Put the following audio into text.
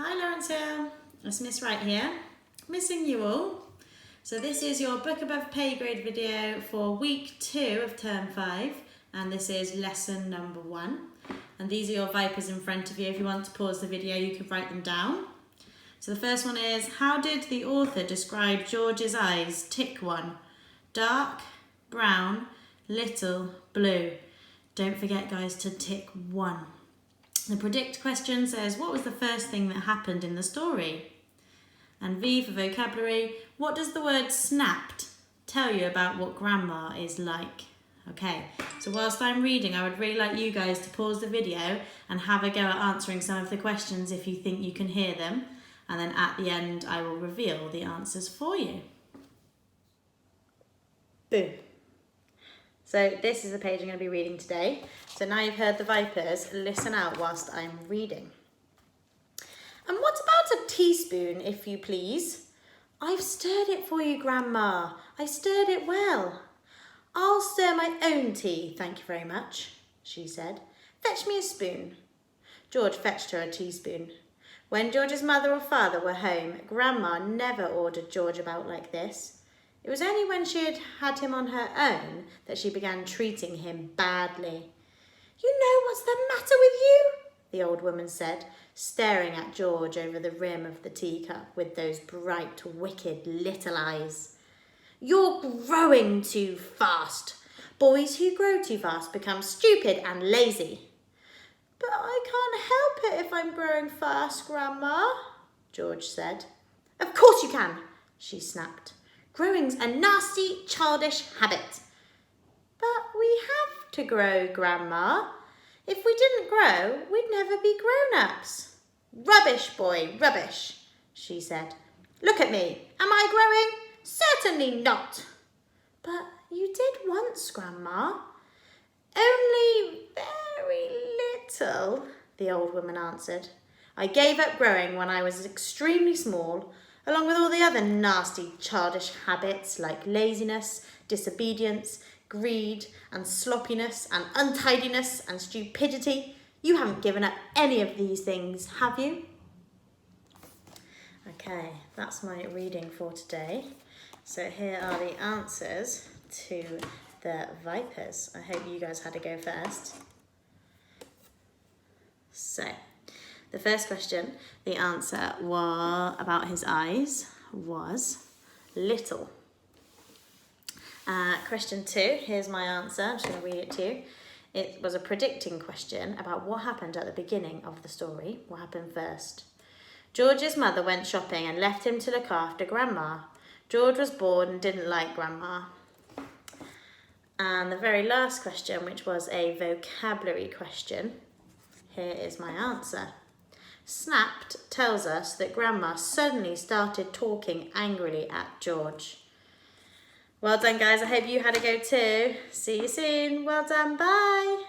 Hi Lawrence here, it's Miss Wright here, missing you all. So this is your Book Above Pay Grade video for week 2 of term 5, and this is lesson number 1. And these are your vipers in front of you. If you want to pause the video, you can write them down. So the first one is, how did the author describe George's eyes? Tick 1. Dark, brown, little, blue. Don't forget guys to tick 1. The predict question says, what was the first thing that happened in the story? And V for vocabulary, what does the word snapped tell you about what grandma is like? Okay, so whilst I'm reading, I would really like you guys to pause the video and have a go at answering some of the questions if you think you can hear them. And then at the end, I will reveal the answers for you. Boom. So this is the page I'm going to be reading today. So now you've heard the vipers, listen out whilst I'm reading. And what about a teaspoon, if you please? I've stirred it for you, Grandma. I stirred it well. I'll stir my own tea, thank you very much, she said. Fetch me a spoon. George fetched her a teaspoon. When George's mother or father were home, Grandma never ordered George about like this. It was only when she had had him on her own that she began treating him badly. You know what's the matter with you? The old woman said, staring at George over the rim of the teacup with those bright, wicked little eyes. You're growing too fast. Boys who grow too fast become stupid and lazy. But I can't help it if I'm growing fast, Grandma, George said. Of course you can, she snapped. Growing's a nasty, childish habit. But we have to grow, Grandma. If we didn't grow, we'd never be grown-ups. Rubbish, boy, rubbish, she said. Look at me. Am I growing? Certainly not. But you did once, Grandma. Only very little, the old woman answered. I gave up growing when I was extremely small, along with all the other nasty childish habits like laziness, disobedience, greed and sloppiness and untidiness and stupidity. You haven't given up any of these things, have you? Okay, that's my reading for today. So here are the answers to the vipers. I hope you guys had a go first. So, the first question, the answer about his eyes was little. Question 2, here's my answer. I'm just going to read it to you. It was a predicting question about what happened at the beginning of the story. What happened first? George's mother went shopping and left him to look after Grandma. George was bored and didn't like Grandma. And the very last question, which was a vocabulary question, here is my answer. Snapped tells us that Grandma suddenly started talking angrily at George. Well done guys, I hope you had a go too. See you soon, well done, bye.